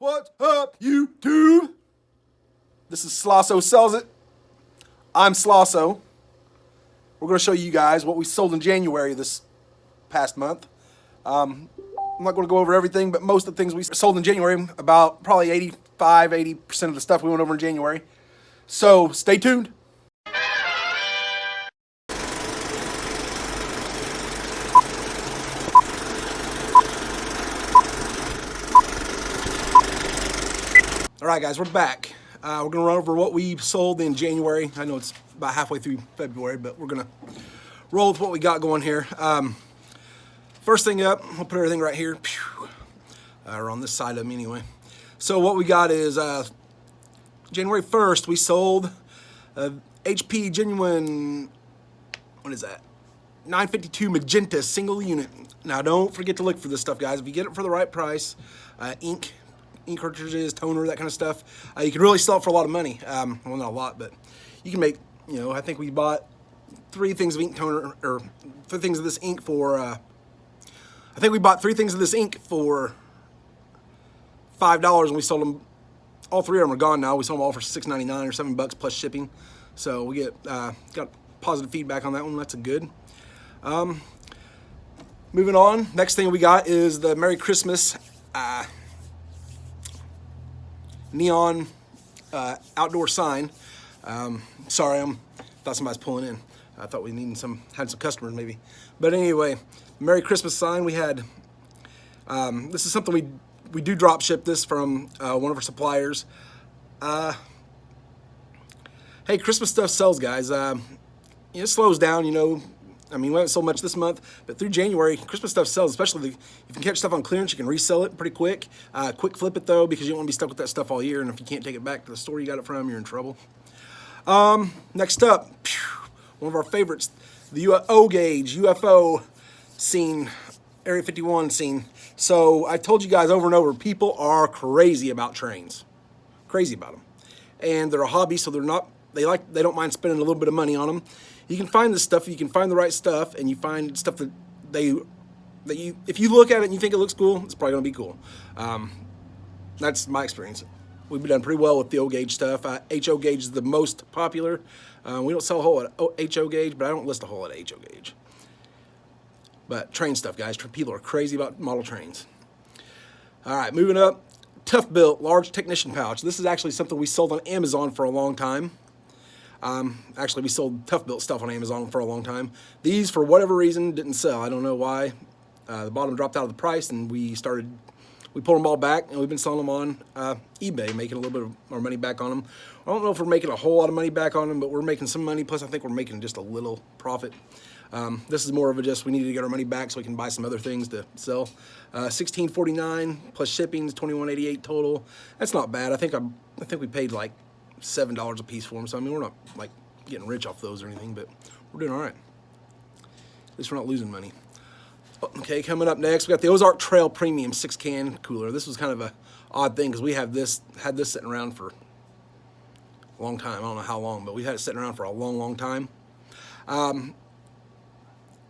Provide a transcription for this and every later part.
What's up, YouTube? This is Slosso Sells It. I'm Slosso. We're going to show you guys what we sold in January this past month. I'm not going to go over everything, but most of the things we sold in January, about probably 80% of the stuff we went over in January. So stay tuned. All right, guys, we're back. We're going to run over what we sold in January. I know it's about halfway through February, but we're going to roll with what we got going here. First thing up, I'll put everything right here. Or on this side of them anyway. So what we got is January 1st, we sold HP Genuine, what is that? 952 Magenta single unit. Now, don't forget to look for this stuff, guys. If you get it for the right price, ink cartridges, toner, that kind of stuff, you can really sell it for a lot of money. Well, not a lot, but you can make, I think we bought 3 things of ink toner, or 3 things of this ink for, I think we bought 3 things of this ink for $5, and we sold them, all 3 of them are gone now. We sold them all for $6.99 or $7 plus shipping. So we got positive feedback on that one. That's a good. Moving on, next thing we got is the Merry Christmas neon outdoor sign. Sorry, thought somebody's pulling in. I thought we had some customers maybe. But anyway, Merry Christmas sign. We had, this is something we do drop ship this from one of our suppliers. Hey, Christmas stuff sells, guys. It slows down, I mean, we haven't sold much this month, but through January, Christmas stuff sells, especially if you can catch stuff on clearance, you can resell it pretty quick. Quick flip it, though, because you don't want to be stuck with that stuff all year, and if you can't take it back to the store you got it from, you're in trouble. Next up, one of our favorites, the O gauge UFO scene, Area 51 scene. So I told you guys over and over, people are crazy about trains. Crazy about them. And they're a hobby, so they don't mind spending a little bit of money on them. You can find this stuff, you can find the right stuff, and you find stuff that if you look at it and you think it looks cool, it's probably gonna be cool. That's my experience. We've done pretty well with the O gauge stuff. HO gauge is the most popular. We don't sell a whole lot of HO gauge, but I don't list a whole lot of HO gauge. But train stuff, guys. People are crazy about model trains. All right, moving up. Tough Built large technician pouch. This is actually something we sold on Amazon for a long time. Actually, we sold Tough Built stuff on Amazon for a long time. These, for whatever reason, didn't sell. I don't know why. The bottom dropped out of the price, and we pulled them all back, and we've been selling them on eBay, making a little bit of our money back on them. I don't know if we're making a whole lot of money back on them, but we're making some money. Plus, I think we're making just a little profit. This is more of we need to get our money back so we can buy some other things to sell. $16.49 plus shipping is $21.88 total. That's not bad. I think we paid like $7 a piece for them. So I mean, we're not like getting rich off those or anything, but we're doing all right. At least we're not losing money. Okay, coming up next, we got the Ozark Trail Premium 6-can cooler. This was kind of a odd thing because we had this sitting around for a long time. I don't know how long, but we had it sitting around for a long, long time. And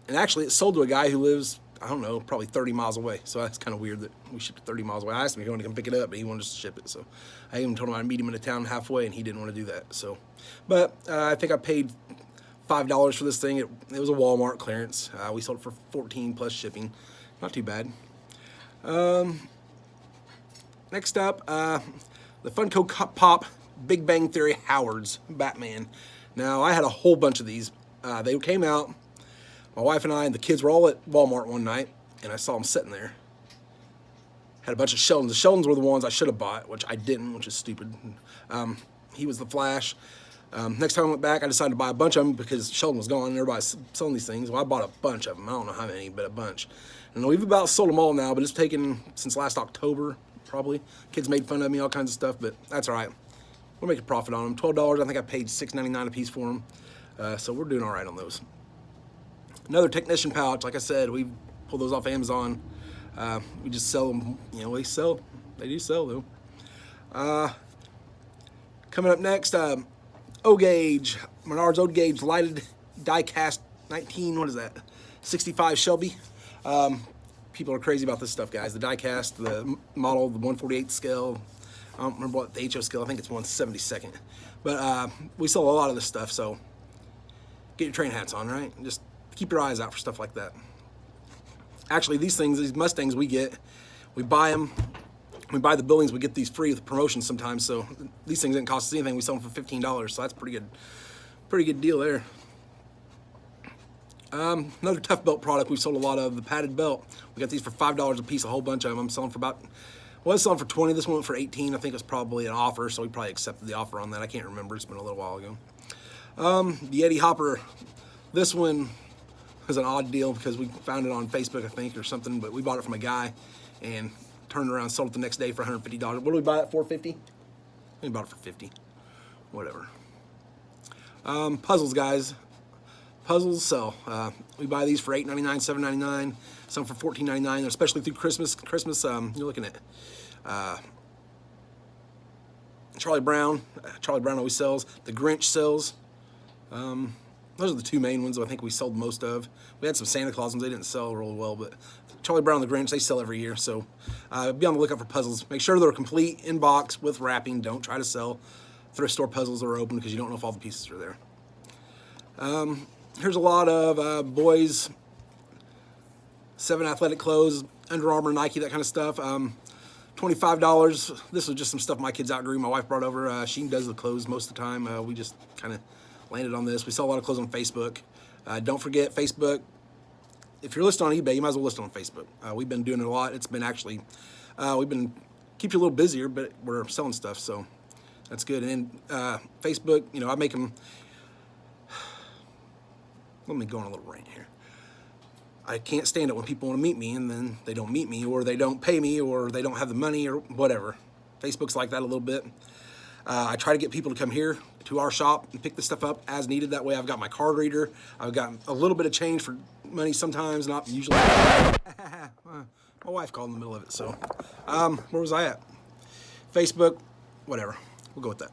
actually, it sold to a guy who lives, I don't know, probably 30 miles away. So that's kind of weird that we shipped it 30 miles away. I asked him if he wanted to come pick it up, but he wanted us to ship it. So I even told him I'd meet him in a town halfway, and he didn't want to do that. So, but I think I paid $5 for this thing. It was a Walmart clearance. We sold it for $14 plus shipping. Not too bad. Next up, the Funko Pop Big Bang Theory Howard's Batman. Now, I had a whole bunch of these. They came out. My wife and I and the kids were all at Walmart one night, and I saw them sitting there. Had a bunch of Sheldons. The Sheldons were the ones I should have bought, which I didn't, which is stupid. He was the Flash. Next time I went back, I decided to buy a bunch of them because Sheldon was gone and everybody's selling these things. Well, I bought a bunch of them. I don't know how many, but a bunch. And we've about sold them all now, but it's taken since last October, probably. Kids made fun of me, all kinds of stuff, but that's all right. We'll make a profit on them. $12, I think I paid $6.99 a piece for them. So we're doing all right on those. Another technician pouch, like I said, we pull those off Amazon. We just sell them, they do sell though. Coming up next, O gauge, Menards O gauge lighted die cast 65 Shelby. people are crazy about this stuff, guys. The die cast, the model, the 1/48 scale. I don't remember what the HO scale. I think it's 1/72. But we sell a lot of this stuff, so get your train hats on, right? Just keep your eyes out for stuff like that. Actually, these things, these Mustangs we get, we buy them. We buy the buildings, we get these free with promotions sometimes. So these things didn't cost us anything. We sell them for $15, so that's pretty good deal there. Another tough belt product we've sold a lot of, the padded belt. We got these for $5 a piece, a whole bunch of them. I'm selling for about, well, I was selling for 20. This one went for 18. I think it was probably an offer, so we probably accepted the offer on that. I can't remember. It's been a little while ago. The Eddie Hopper. This one was an odd deal because we found it on Facebook, I think, or something. But we bought it from a guy and turned around, sold it the next day for $150. What did we buy it for? $50? We bought it for $50. Whatever. Puzzles, guys. Puzzles sell. We buy these for $8.99, $7.99, some for $14.99, especially through Christmas. You're looking at Charlie Brown. Charlie Brown always sells. The Grinch sells. Those are the two main ones I think we sold most of. We had some Santa Claus ones. They didn't sell really well, but Charlie Brown and the Grinch, they sell every year. So be on the lookout for puzzles. Make sure they're complete in box with wrapping. Don't try to sell thrift store puzzles that are open because you don't know if all the pieces are there. Here's a lot of boys, 7 athletic clothes, Under Armour, Nike, that kind of stuff. $25. This was just some stuff my kids outgrew. My wife brought over. She does the clothes most of the time. We just kind of landed on this. We sell a lot of clothes on Facebook. Don't forget Facebook. If you're listed on eBay, you might as well list it on Facebook. We've been doing it a lot. It's been actually, keep you a little busier, but we're selling stuff, so that's good. And then Facebook, you know, I make them. Let me go on a little rant here. I can't stand it when people want to meet me and then they don't meet me, or they don't pay me, or they don't have the money, or whatever. Facebook's like that a little bit. I try to get people to come here to our shop and pick this stuff up as needed. That way I've got my card reader. I've got a little bit of change for money sometimes, not usually. My wife called in the middle of it, so. Where was I at? Facebook, whatever. We'll go with that.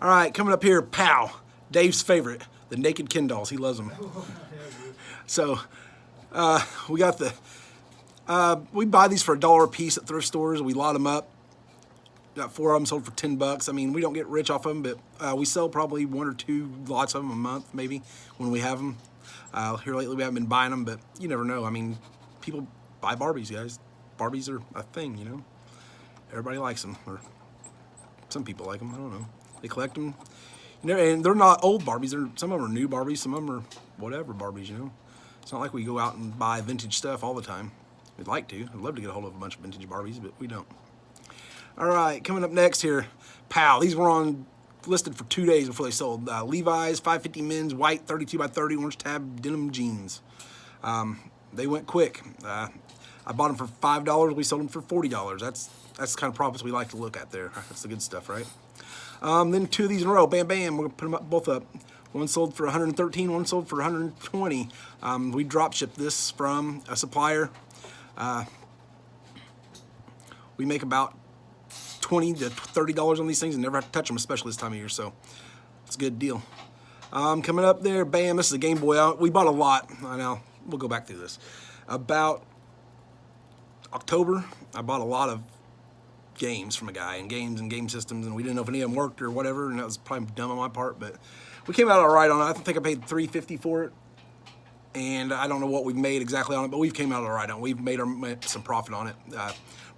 All right, coming up here, pow, Dave's favorite, the naked Ken dolls. He loves them. So we got we buy these for $1 a piece at thrift stores. We lot them up. Got 4 of them sold for $10. I mean, we don't get rich off them, but we sell probably 1 or 2 lots of them a month, maybe, when we have them. Here lately, we haven't been buying them, but you never know. I mean, people buy Barbies, guys. Barbies are a thing, you know. Everybody likes them, or some people like them. I don't know. They collect them. You know, and they're not old Barbies. Some of them are new Barbies. Some of them are whatever Barbies, you know. It's not like we go out and buy vintage stuff all the time. We'd like to. I'd love to get a hold of a bunch of vintage Barbies, but we don't. All right, coming up next here, pow. These were listed for 2 days before they sold. Levi's 550 men's white 32 by 30 orange tab denim jeans. They went quick. I bought them for $5. We sold them for $40. That's the kind of profits we like to look at there. That's the good stuff, right? Then 2 of these in a row, bam, bam. We're gonna put them up, both up. One sold for $113, one sold for $120. We drop shipped this from a supplier. We make about $20 to $30 on these things and never have to touch them, especially this time of year, so it's a good deal. Coming up there, bam, this is a Game Boy. We bought a lot. I know, we'll go back through this. About October, I bought a lot of games from a guy, and games and game systems, and we didn't know if any of them worked or whatever, and that was probably dumb on my part, but we came out all right on it. I think I paid $350 for it, and I don't know what we've made exactly on it, but we've came out all right on it. We've made some profit on it.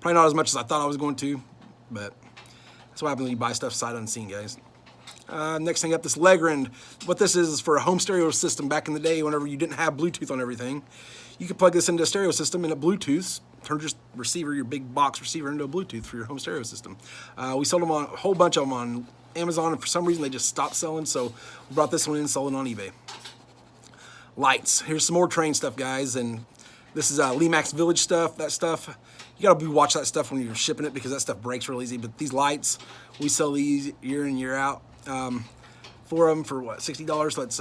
Probably not as much as I thought I was going to, but that's what happens when you buy stuff sight unseen, guys. Next thing up, this Legrand. What this is for a home stereo system. Back in the day, whenever you didn't have Bluetooth on everything, you could plug this into a stereo system, and it Bluetooth turns your receiver, your big box receiver, into a Bluetooth for your home stereo system. We sold them on a whole bunch of them on Amazon, and for some reason they just stopped selling, so we brought this one in and sold it on eBay. Lights. Here's some more train stuff, guys, and this is Lemax Village stuff. That stuff, you gotta watch that stuff when you're shipping it because that stuff breaks real easy. But these lights, we sell these year in, year out. 4 of them for what, $60? So that's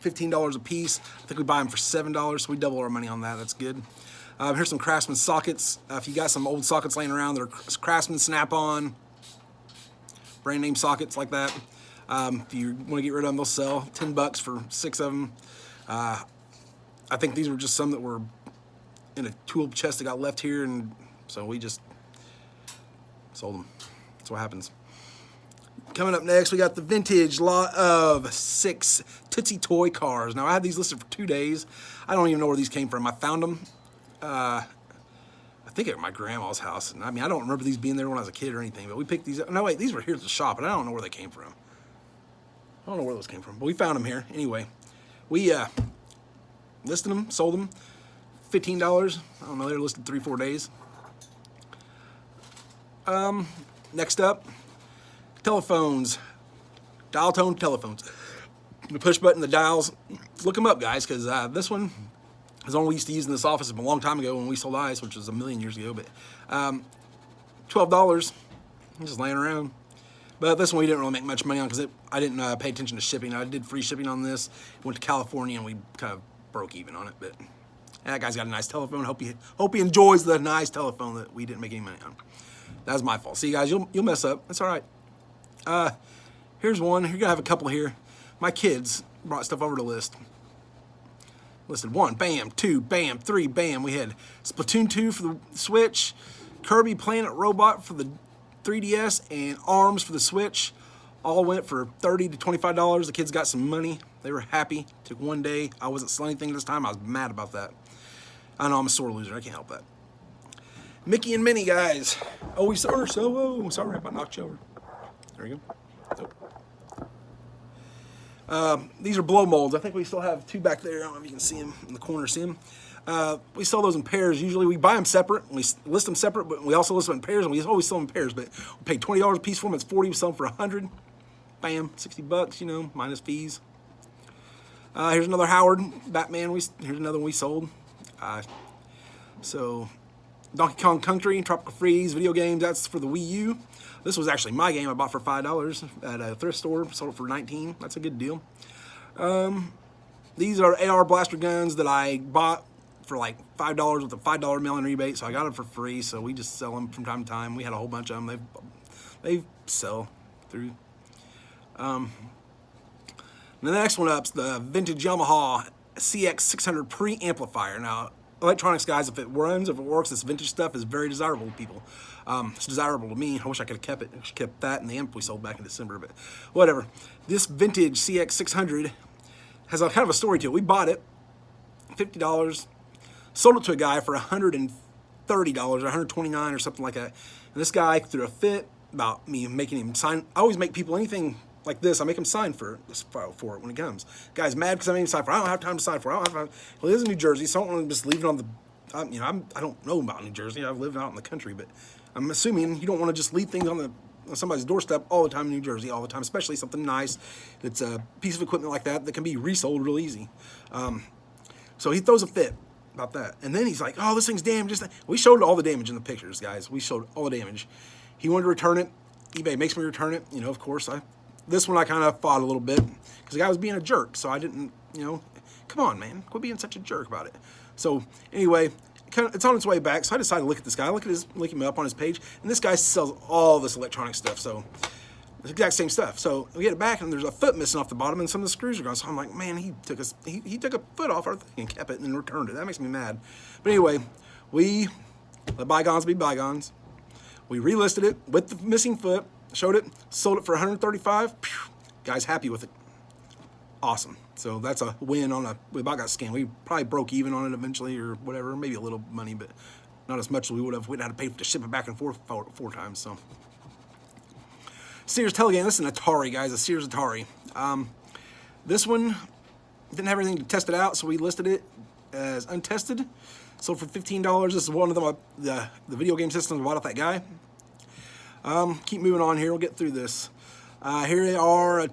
$15 a piece. I think we buy them for $7, so we double our money on that. That's good. Here's some Craftsman sockets. If you got some old sockets laying around that are Craftsman Snap-on, brand name sockets like that, if you want to get rid of them, they'll sell. $10 for 6 of them. I think these were just some that were in a tool chest that got left here, and so we just sold them. That's what happens. Coming up next, we got the vintage lot of 6 Tootsie Toy cars. Now, I had these listed for 2 days. I don't even know where these came from. I found them, I think at my grandma's house. And I mean, I don't remember these being there when I was a kid or anything, but we picked these up. No, wait, these were here at the shop, and I don't know where they came from. I don't know where those came from, but we found them here. Anyway, we listed them, sold them, $15. I don't know, they were listed 3-4 days. Next up, telephones, dial tone telephones. The push button, the dials. Look them up, guys, because this one is the one we used to use in this office a long time ago when we sold ice, which was a million years ago. But $12, just laying around. But this one we didn't really make much money on because I didn't pay attention to shipping. I did free shipping on this. Went to California and we kind of broke even on it. But that guy's got a nice telephone. Hope he enjoys the nice telephone that we didn't make any money on. That was my fault. See, guys, you'll mess up. That's all right. Here's one. You're gonna have a couple here. My kids brought stuff over to list. Listed 1, bam, 2, bam, 3, bam. We had Splatoon 2 for the Switch, Kirby Planet Robot for the 3DS, and ARMS for the Switch. All went for $30 to $25. The kids got some money. They were happy. Took 1 day. I wasn't selling anything this time. I was mad about that. I know I'm a sore loser. I can't help that. Mickey and Minnie, guys. Oh, we saw her, so sorry if I knocked you over. There we go. Nope. These are blow molds. I think we still have 2 back there. I don't know if you can see them in the corner. See them? We sell those in pairs. Usually we buy them separate. We list them separate, but we also list them in pairs, and we always sell them in pairs. But we pay $20 a piece for them. It's $40. We sell them for $100. Bam, $60. You know, minus fees. Here's another Howard Batman. Here's another one we sold. So Donkey Kong Country, Tropical Freeze, video games. That's for the Wii U. This was actually my game I bought for $5 at a thrift store. Sold it for $19. That's a good deal. These are AR blaster guns that I bought for like $5 with a $5 mail-in rebate, so I got them for free. So we just sell them from time to time. We had a whole bunch of them. They sell through. The next one up's the vintage Yamaha CX600 preamplifier. Now, electronics, guys, if it runs, if it works, this vintage stuff is very desirable to people. It's desirable to me. I wish I could have kept it. I should have kept that and the amp we sold back in December, but whatever. This vintage CX600 has a kind of a story to it. We bought it, $50, sold it to a guy for $130 or $129 or something like that. And this guy threw a fit about me making him sign. I always make people anything like this, I make him sign for it when it comes. Guy's mad because I made him sign for it. I don't have time to sign for it. Well, he lives in New Jersey, so I don't want to just leave it on the, I don't know about New Jersey. I've lived out in the country, but I'm assuming you don't want to just leave things on somebody's doorstep all the time in New Jersey, all the time, especially something nice that's a piece of equipment like that can be resold real easy. So he throws a fit about that. And then he's like, oh, this thing's damaged. We showed all the damage in the pictures, guys. We showed all the damage. He wanted to return it. eBay makes me return it. Of course, this one I kind of fought a little bit because the guy was being a jerk. So I didn't, come on, man, quit being such a jerk about it. So anyway, it's on its way back. So I decided to look at this guy, look him up on his page, and this guy sells all this electronic stuff. So the exact same stuff. So we get it back, and there's a foot missing off the bottom, and some of the screws are gone. So I'm like, man, he took a foot off our thing and kept it and then returned it. That makes me mad. But anyway, we let bygones be bygones. We relisted it with the missing foot, showed it, sold it for $135. Guy's happy with it. Awesome. So that's a win we about got scammed. We probably broke even on it eventually or whatever, maybe a little money, but not as much as we would have. We'd have to pay to ship it back and forth four times. So Sears Telegame, this is an Atari, guys, a Sears Atari. This one didn't have anything to test it out, so we listed it as untested. Sold for $15. This is one of the video game systems I bought off that guy. Keep moving on here. We'll get through this. Here are a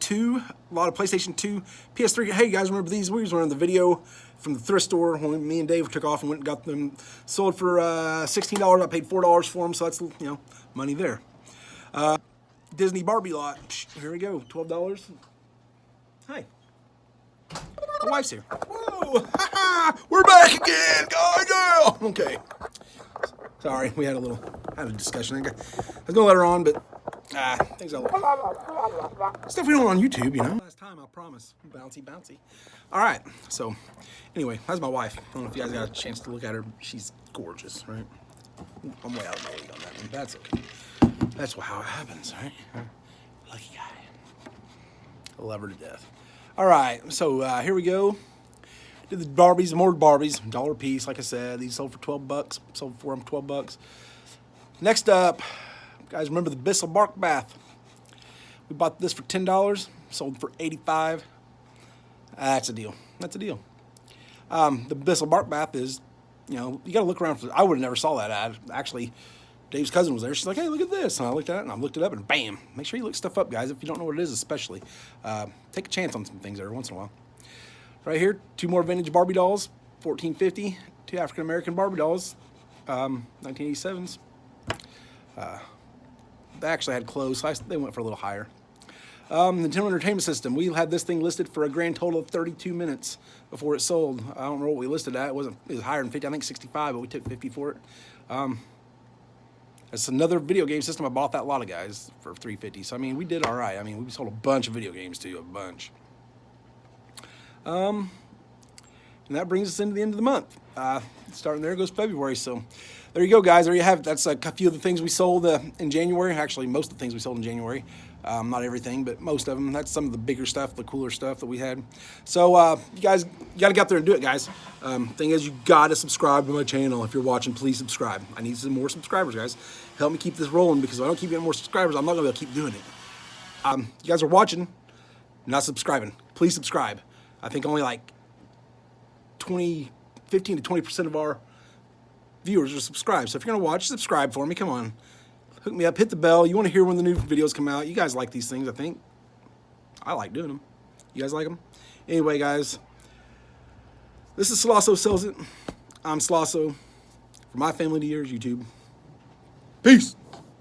lot of PlayStation 2, PS3. Hey, you guys, remember these? We were in the video from the thrift store when me and Dave took off and went and got them. Sold for $16. I paid $4 for them, so that's, money there. Disney Barbie lot. Here we go, $12. Hi. My wife's here. Whoa! We're back again, guys! Yeah! Okay. Sorry, we had a discussion. I was gonna let her on, but Things I like. Stuff we don't on YouTube, you know. Last time, I promise. Bouncy, bouncy. All right. So, anyway, that's my wife. I don't know if you guys got a chance to look at her. She's gorgeous, right? I'm way out of my league on that one. That's okay. That's how it happens, right? Lucky guy. I love her to death. All right. So, here we go. Did the Barbies, more Barbies, $1 a piece, like I said. These sold for 12 bucks. Sold for them 12 bucks. Next up, guys, remember the Bissell Bark Bath? We bought this for $10, sold for $85. That's a deal. That's a deal. The Bissell Bark Bath is, you know, you got to look around for. I would have never saw that ad. Actually, Dave's cousin was there. She's like, "Hey, look at this." And I looked at it, and I looked it up, and bam! Make sure you look stuff up, guys. If you don't know what it is, especially, take a chance on some things every once in a while. Right here, 2 more vintage Barbie dolls, $14.50. 2 African American Barbie dolls, 1987s. They actually had clothes, so they went for a little higher. Nintendo Entertainment System. We had this thing listed for a grand total of 32 minutes before it sold. I don't know what we listed at. It was higher than 50. I think 65, but we took 50 for it. It's another video game system. I bought that lot of guys for $3.50. So I mean, we did all right. I mean, we sold a bunch of video games too, a bunch. And that brings us into the end of the month. Starting there goes February. So there you go, guys. There you have it. That's a few of the things we sold in January. Actually, most of the things we sold in January. Not everything, but most of them. That's some of the bigger stuff, the cooler stuff that we had. So you guys got to get out there and do it, guys. Thing is, you got to subscribe to my channel. If you're watching, please subscribe. I need some more subscribers, guys. Help me keep this rolling, because if I don't keep getting more subscribers, I'm not going to be able to keep doing it. You guys are watching, not subscribing. Please subscribe. I think only like 15 to 20% of our viewers are subscribed. So if you're going to watch, subscribe for me. Come on. Hook me up. Hit the bell. You want to hear when the new videos come out. You guys like these things, I think. I like doing them. You guys like them? Anyway, guys, this is Slosso Sells It. I'm Slosso. For my family to yours, YouTube. Peace.